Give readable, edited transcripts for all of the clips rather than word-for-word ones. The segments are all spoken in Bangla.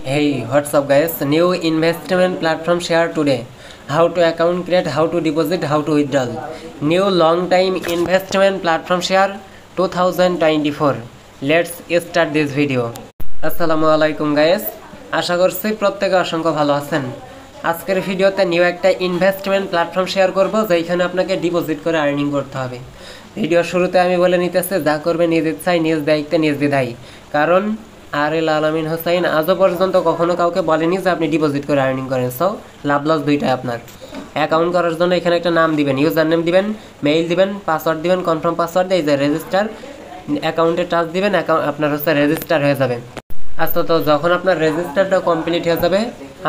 Hey, what's up guys? New investment platform share today. How to account create, how to deposit, how to withdraw. New long time investment platform share 2024. Let's start this video. আসসালামু আলাইকুম গাইস, আশা করছি প্রত্যেকে অসংখ্য ভালো আছেন। আজকের ভিডিওতে নিউ একটা ইনভেস্টমেন্ট প্ল্যাটফর্ম শেয়ার করব যেখানে আপনাকে ডিপোজিট করে আর্নিং করতে হবে। ভিডিওর শুরুতে আমি বলে নিতেছি, যা করবে নিজ ইচ্ছায়, নিজ দায়িত্বে, নিজ দ্বিধায়। কারণ আরএল আলামিন হোসাইন আজও পর্যন্ত কখনো কাউকে বলেনি যে আপনি ডিপোজিট করে আর্নিং করেন। সো লাভ লস দুইটাই আপনার। অ্যাকাউন্ট করার জন্য এখানে একটা নাম দিবেন, ইউজার নেম দিবেন, মেইল দিবেন, পাসওয়ার্ড দিবেন, কনফার্ম পাসওয়ার্ড দিয়ে রেজিস্টার অ্যাকাউন্টে টাচ দিবেন, আপনার রেজিস্টার হয়ে যাবে। আচ্ছা, তো যখন আপনার রেজিস্টারটা কমপ্লিট হয়ে যাবে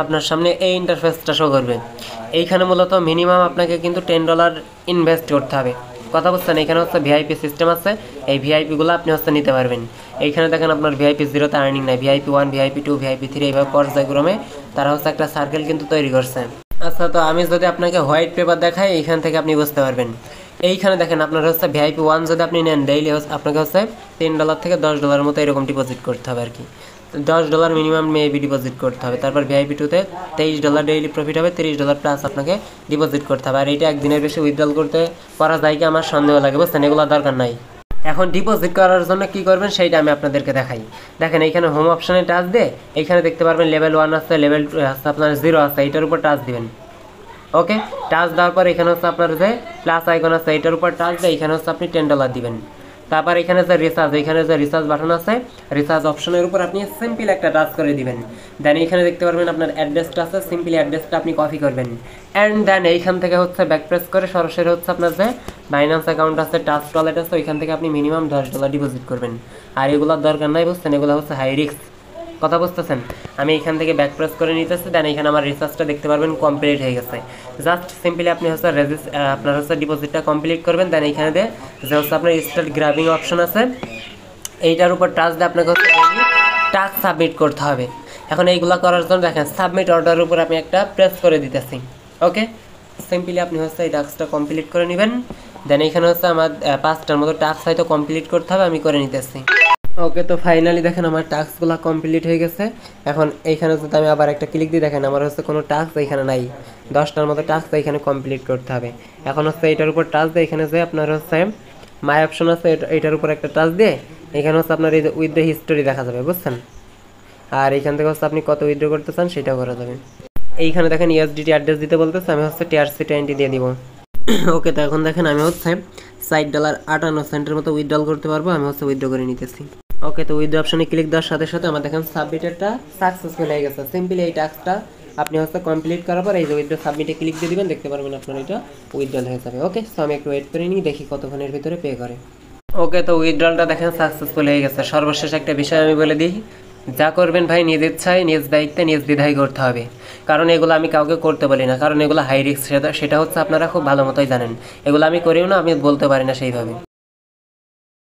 আপনার সামনে এই ইন্টারফেসটা শো করবে। এইখানে মূলত মিনিমাম আপনাকে কিন্তু $10 ইনভেস্ট করতে হবে। কথা বুঝছেন? এখানে ভিআইপি সিস্টেম আছে, এই ভিআইপিগুলো আপনি নিতে পারবেন। এইখানে দেখেন আপনার ভিআইপি 0তে আর্নিং নাই, ভিআইপি 1, ভিআইপি 2, ভিআইপি 3 এইভাবে পর্যায়ক্রমে তারা একটা সার্কেল কিন্তু তৈরি করছে। আচ্ছা, তো আমি যদি আপনাকে হোয়াইট পেপার দেখাই, এইখান থেকে আপনি বুঝতে পারবেন। এইখানে দেখেন আপনার ভিআইপি 1 যদি আপনি নেন, ডেইলি আপনাকে $10 থেকে $10 মতো এরকম ডিপোজিট করতে হবে আর কি। $10 মিনিমাম মেবি ডিপোজিট করতে হবে। তারপর ভিআইপি 2তে $23 ডেইলি প্রফিট হবে, $30 প্লাস আপনাকে ডিপোজিট করতে হবে। আর এইটা একদিনের বেশি উইথড্রল করতে করা যায় কি আমার সন্দেহ লাগে, বুঝছেন? এগুলো দরকার নাই। এখন ডিপোজিট করার জন্য কি করবেন সেইটা আমি আপনাদেরকে দেখাই। দেখেন এইখানে হোম অপশানে টাচ দিয়ে এইখানে দেখতে পারবেন লেভেল 1 আছে, লেভেল 2 আছে, আপনার 0 আছে, এইটার উপর টাচ দিবেন। ওকে, টাচ দেওয়ার পর এখানে আপনার যে প্লাস আইকন আছে এইটার উপর টাচ দিয়ে এখানে আপনি $10 দিবেন। তারপর এখানে যে রিচার্জ, এখানে যে রিচার্জ বাটন আছে, রিচার্জ অপশনের উপর আপনি সিম্পল একটা টাচ করে দিবেন। দেন এখানে দেখতে পারবেন আপনার অ্যাড্রেসটা আছে, সিম্পলি অ্যাড্রেসটা আপনি কপি করবেন। অ্যান্ড দেন এইখান থেকে ব্যাক প্রেস করে সরাসরি আপনার যে বাইন্যান্স অ্যাকাউন্ট আছে, ট্রাস্ট ওয়ালেট আছে, ওইখান থেকে আপনি মিনিমাম $10 ডিপোজিট করবেন। আর এগুলোর দরকার নাই, বুঝছেন? এগুলো হাই রিস্ক। কথা বুঝতেছেন? আমি এখান থেকে ব্যাক প্রেস করে নিতেছি। দেন এখানে আমার রিচার্জটা দেখতে পারবেন কমপ্লিট হয়ে গেছে। জাস্ট সিম্পলি আপনি আপনার ডিপোজিটটা কমপ্লিট করবেন। দেন এইখানে যে আপনার স্টার্ট গ্রাবিং অপশন আছে, এইটার উপর টাচ দিয়ে আপনাকে টাস্ক সাবমিট করতে হবে। এখন এইগুলো করার জন্য দেখেন সাবমিট অর্ডারের উপর আমি একটা প্রেস করে দিতেছি। ওকে, সিম্পলি আপনি এই টাস্কটা কমপ্লিট করে নেবেন। দেন এইখানে আমার 5টার মতো টাস্ক হয়তো কমপ্লিট করতে হবে, আমি করে নিতেছি। ওকে, তো ফাইনালি দেখেন আমার টাস্কগুলো কমপ্লিট হয়ে গেছে। এখন এইখানে যদি আমি আবার একটা ক্লিক দিই, দেখেন আমার কোনো টাস্ক এইখানে নাই। 10টার মতো টাস্ক এইখানে কমপ্লিট করতে হবে। এখন এইটার উপর টাচ দিয়ে এখানে যে আপনার মাই অপশন আছে, এইটার উপর একটা টাচ দিয়ে এখানে আপনার এই যে উইথড্র হিস্টোরি দেখা যাবে, বুঝছেন? আর এইখান থেকে আপনি কত উইথড্র করতে চান সেটাও করা যাবে। এইখানে দেখেন ইউএসডিটি অ্যাড্রেস দিতে বলতেছে, আমি TRC20 দিয়ে দিব। ওকে, তো এখন দেখেন আমি $60.58 মতো উইথড্রল করতে পারবো। আমি উইথড্র করে নিতেছি। ওকে, তো উইথড্র অপশনে ক্লিক দেওয়ার সাথে সাথে আমার দেখেন সাবমিটেডটা সাকসেসফুল হয়ে গেছে। সিম্পলি এই টাস্কটা আপনি কমপ্লিট করার পর এই যে উইথড্র সাবমিটে ক্লিক দিয়ে দিবেন, দেখতে পারবেন আপনার এটা উইথড্রল হয়ে যাবে। ওকে, সো আমি একটু ওয়েট করে নিই, দেখি কতক্ষণের ভিতরে পে করে। ওকে, তো উইথড্রলটা দেখেন সাকসেসফুল হয়ে গেছে। সর্বশেষ একটা বিষয় আমি বলে দিই, যা করবেন ভাই নিজ ইচ্ছায়, নিজ দায়িত্বে, নিজ দ্বিধায় করতে হবে। কারণ এগুলো আমি কাউকে করতে বলি না, কারণ এগুলো হাই রিস্ক। সেটা আপনারা খুব ভালো মতোই জানেন। এগুলো আমি করিও না, আমি বলতে পারি না সেইভাবে।